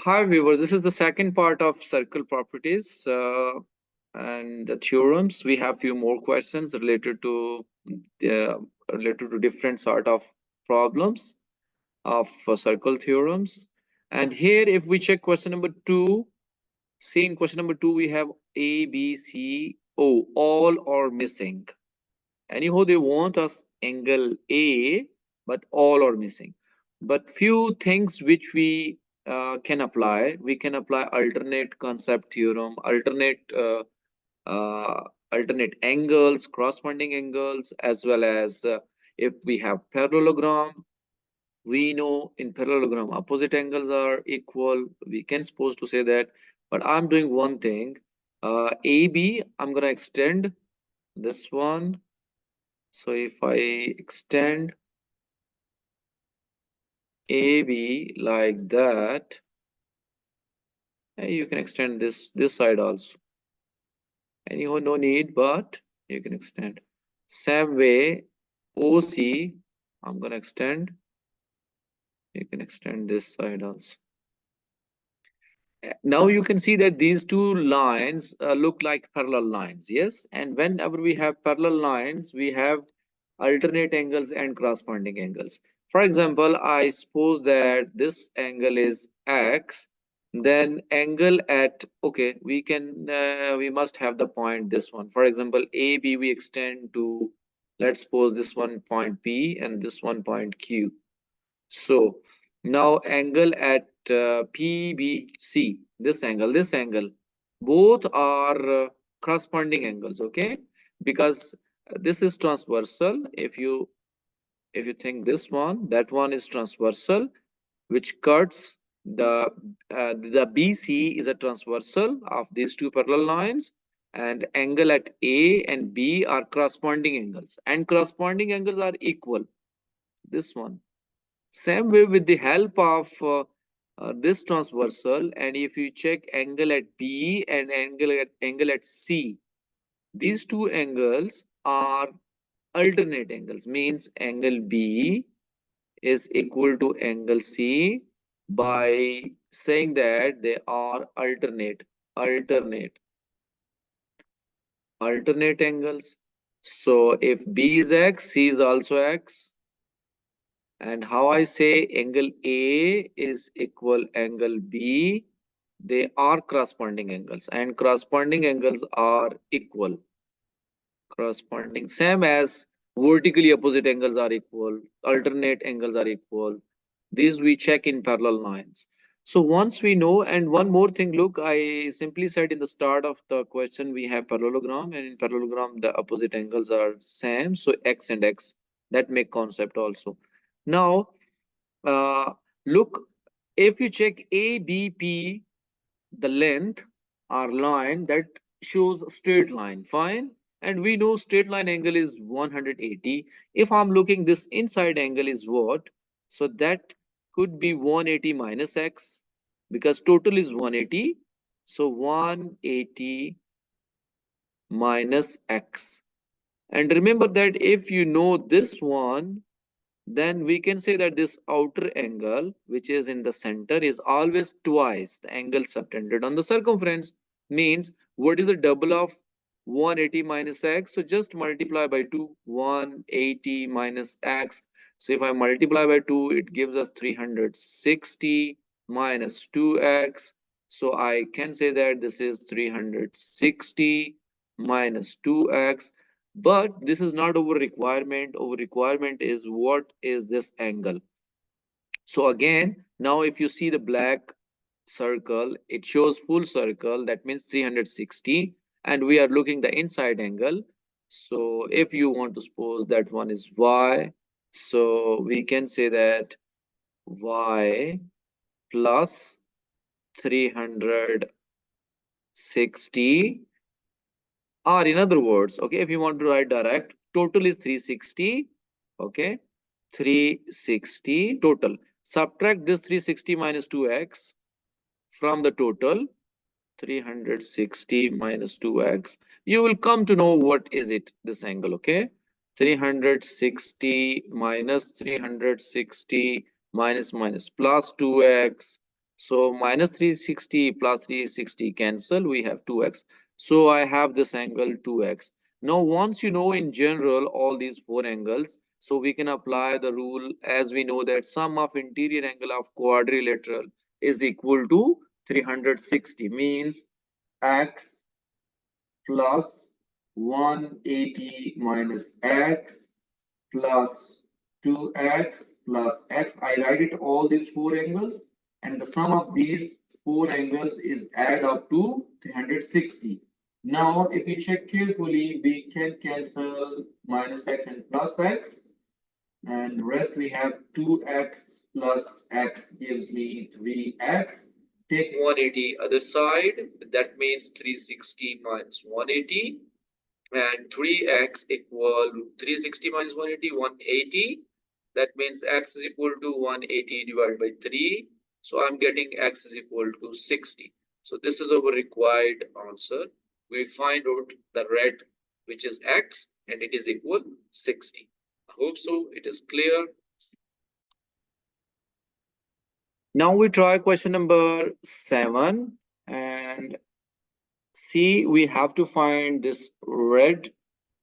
Hi viewers, this is the second part of circle properties and the theorems. We have few more questions related to different sort of problems of circle theorems. And here, if we check question number two, see in question number two we have A, B, C, O, all or missing. Anyhow, they want us angle A, but all are missing. But few things which we can apply. We can apply alternate concept theorem, alternate angles, corresponding angles, as well as if we have parallelogram. We know in parallelogram opposite angles are equal. We can suppose to say that, but I'm doing one thing. AB, I'm gonna extend this one. So if I extend AB like that, you can extend this side also. Anyhow, no need, but you can extend. Same way, OC, I'm gonna extend. You can extend this side also. Now you can see that these two lines look like parallel lines, yes? And whenever we have parallel lines, we have alternate angles and corresponding angles. For example, I suppose that this angle is X, then angle at, okay, we must have the point, this one. For example, AB we extend to, let's suppose this one point P and this one point Q. So now angle at PBC, this angle, both are corresponding angles, okay? Because this is transversal. If you think this one, that one is transversal, which cuts the BC is a transversal of these two parallel lines, and angle at A and B are corresponding angles, and corresponding angles are equal. This one. Same way with the help of this transversal, and if you check angle at B and angle at C, these two angles are alternate angles. Means angle B is equal to angle C by saying that they are alternate angles. So if B is X, C is also X. And how I say angle A is equal angle B, they are corresponding angles, and corresponding angles are equal. Corresponding, same as vertically opposite angles are equal, alternate angles are equal. These we check in parallel lines. So once we know, and one more thing, look, I simply said in the start of the question we have parallelogram, and in parallelogram the opposite angles are same. So X and X, that make concept also. Now look, if you check ABP, the length or line that shows straight line, fine. And we know straight line angle is 180. If I'm looking, this inside angle is what? So that could be 180 minus X, because total is 180. So 180 minus X. And remember that if you know this one, then we can say that this outer angle, which is in the center, is always twice the angle subtended on the circumference. Means what is the double of 180 minus X? So just multiply by 2, 180 minus X. So if I multiply by 2, it gives us 360 minus 2X. So I can say that this is 360 minus 2X. But this is not our requirement. Our requirement is what is this angle. So again, now if you see the black circle, it shows full circle. That means 360. And we are looking the inside angle. So if you want to suppose that one is Y, so we can say that Y plus 360, or in other words, okay, if you want to write direct, total is 360. Okay, 360 total. Subtract this 360 minus 2X from the total, 360 minus 2X. You will come to know what is it, this angle, okay? 360 minus 360 minus plus 2X. So minus 360 plus 360 cancel, we have 2x. So I have this angle 2x. Now once you know in general all these four angles, so we can apply the rule as we know that sum of interior angle of quadrilateral is equal to 360, means x plus 180 minus x plus 2x plus x. I write it all these four angles, and the sum of these four angles is add up to 360. Now, if we check carefully, we can cancel minus x and plus x, and rest we have 2x plus x gives me 3x. Take 180 other side, that means 360 minus 180, and 3x equal 360 minus 180, 180. That means x is equal to 180 divided by 3. So I'm getting x is equal to 60. So this is our required answer. We find out the red, which is x, and it is equal 60. I hope so it is clear. Now we try question number 7, and see, we have to find this red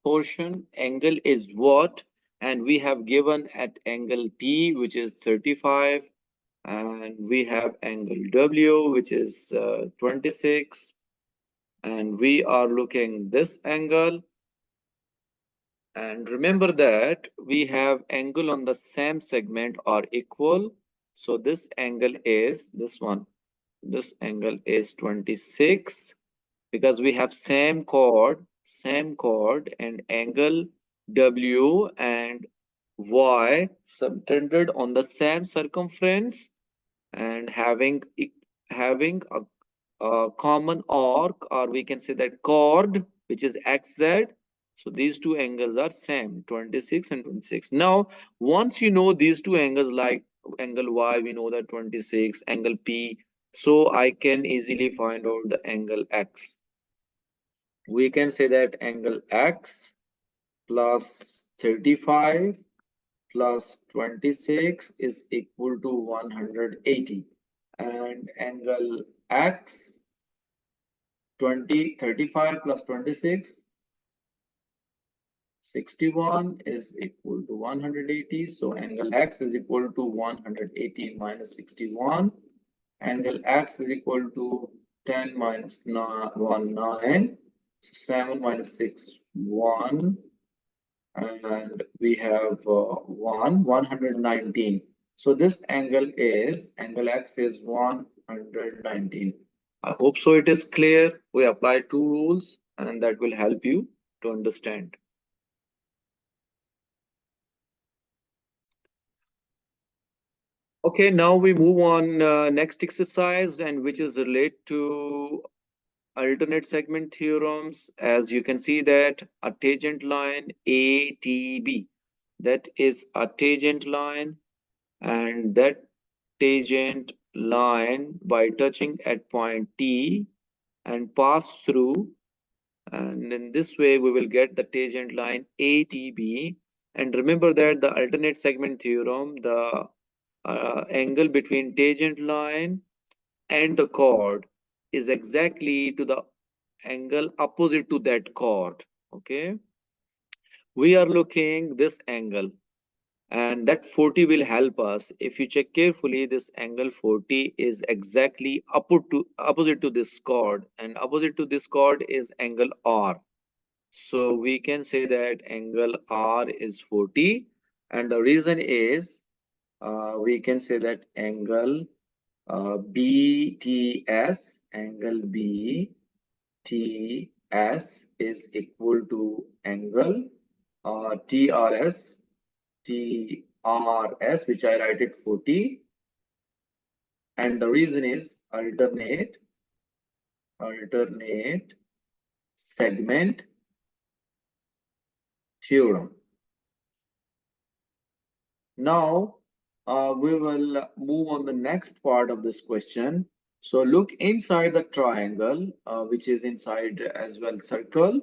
portion. Angle is what? And we have given at angle P, which is 35, and we have angle W, which is 26, and we are looking this angle. And remember that we have angle on the same segment are equal. So this angle is this one. This angle is 26, because we have same chord, and angle W and Y subtended on the same circumference, and having a common arc, or we can say that chord, which is XZ. So these two angles are same, 26 and 26. Now, once you know these two angles, like angle Y, we know that 26, angle P, so I can easily find out the angle X. We can say that angle X plus 35 plus 26 is equal to 180, and angle X 35 plus 26 61 is equal to 180. So angle X is equal to 180 minus 61. Angle X is equal to 10 minus 9. So 7 minus 6, 1. And we have 119. So this angle X is 119. I hope so it is clear. We apply two rules, and that will help you to understand. Okay, now we move on next exercise, and which is related to alternate segment theorems. As you can see that a tangent line ATB, that is a tangent line, and that tangent line by touching at point T and pass through, and in this way we will get the tangent line ATB. And remember that the alternate segment theorem, the angle between tangent line and the chord is exactly to the angle opposite to that chord. Okay, we are looking this angle, and that 40 will help us. If you check carefully, this angle 40 is exactly opposite to this chord, and opposite to this chord is angle R. So we can say that angle R is 40, and the reason is we can say that angle BTS, angle BTS is equal to angle TRS, which I write it 40, and the reason is alternate segment theorem. Now we will move on the next part of this question. So look inside the triangle, which is inside as well circle,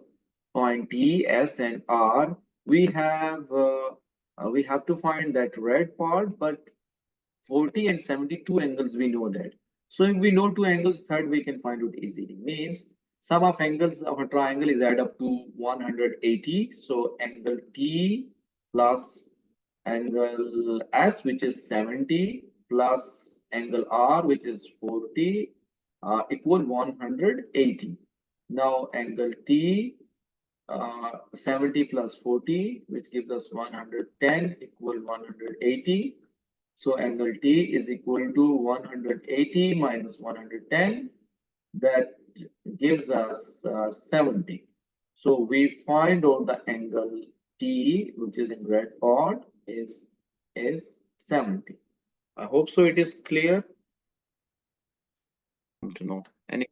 point T, S, and R. We have to find that red part, but 40 and 72 angles we know that. So if we know two angles, third we can find it easily. Means sum of angles of a triangle is add up to 180. So angle T plus angle S, which is 70, plus angle R, which is 40, equal 180. Now angle T, 70 plus 40, which gives us 110, equal 180. So angle T is equal to 180 minus 110. That gives us 70. So we find out the angle T, which is in red part, is 70. I hope so it is clear to know. Any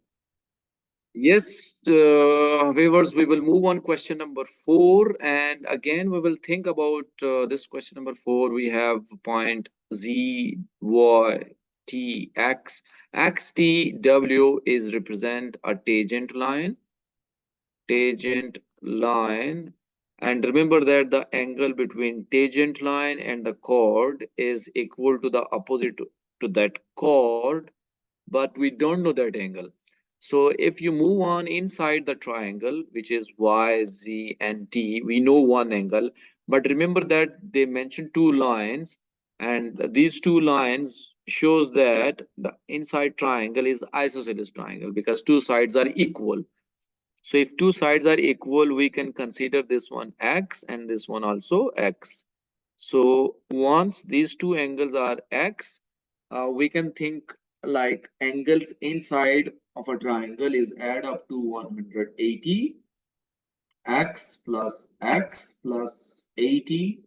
yes, viewers, we will move on question number 4, and again we will think about this question number 4. We have point Z, Y, T, X. X, T, W is represent a tangent line, and remember that the angle between tangent line and the chord is equal to the opposite to that chord, but we don't know that angle. So if you move on inside the triangle, which is Y, Z, and T, we know one angle, but remember that they mentioned two lines, and these two lines shows that the inside triangle is isosceles triangle because two sides are equal. So if two sides are equal, we can consider this one X and this one also X. So once these two angles are X, we can think like angles inside of a triangle is add up to 180. X plus 80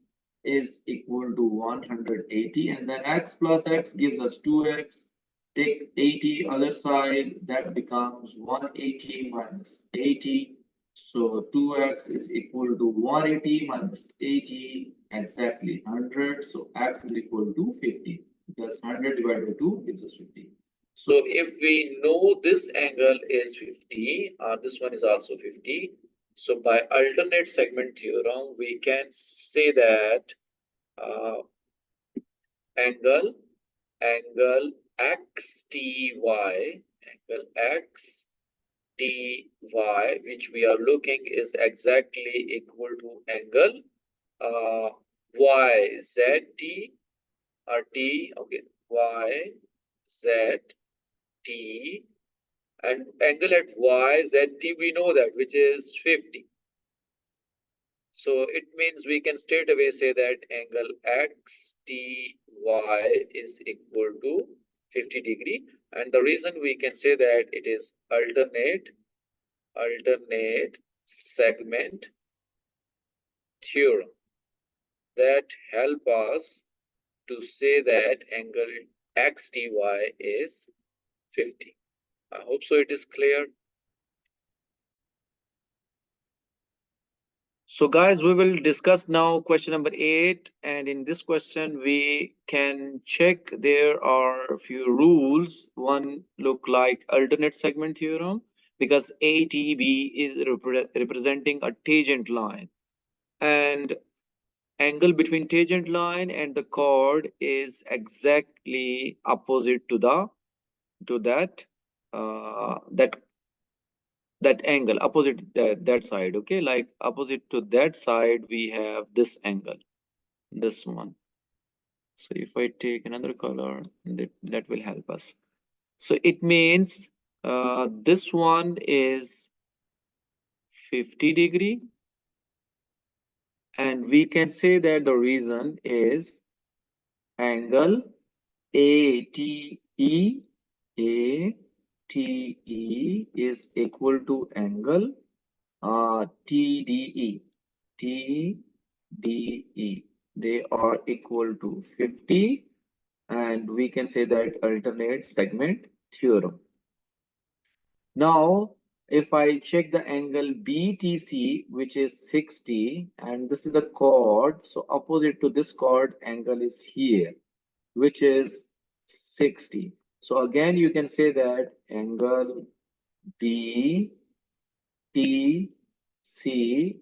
is equal to 180, and then x plus x gives us 2x. Take 80 other side, that becomes 180 minus 80. So 2x is equal to 180 minus 80, exactly 100. So x is equal to 50 because 100 divided by 2 gives us 50. So if we know this angle is 50, this one is also 50. So by alternate segment theorem, we can say that uh, angle XTY, angle XTY, which we are looking is exactly equal to angle YZT or T, okay, YZT, and angle at YZT we know that, which is 50. So it means we can straight away say that angle XTY is equal to 50 degree. And the reason we can say that it is alternate segment theorem that help us to say that angle XTY is 50. I hope so it is clear. So guys, we will discuss now question number 8, and in this question we can check there are a few rules. One look like alternate segment theorem because ATB is representing a tangent line, and angle between tangent line and the chord is exactly opposite to that that angle opposite that side. Okay, like opposite to that side we have this angle, this one. So if I take another color, that will help us. So it means this one is 50 degree, and we can say that the reason is angle ATE is equal to angle TDE. They are equal to 50, and we can say that alternate segment theorem. Now, if I check the angle BTC, which is 60, and this is the chord, so opposite to this chord, angle is here, which is 60. So again, you can say that angle BTC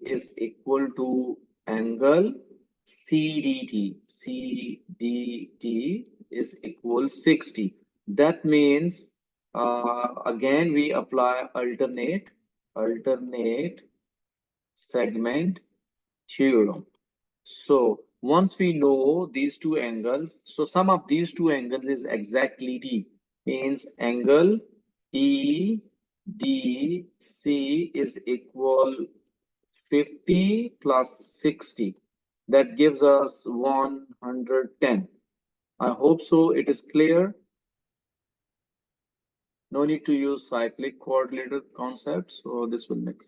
is equal to angle CDT. CDT is equal 60. That means again we apply alternate segment theorem. So once we know these two angles, so sum of these two angles is exactly T, means angle EDC is equal 50 plus 60. That gives us 110. I hope so it is clear. No need to use cyclic coordinator concept, so this will make sense.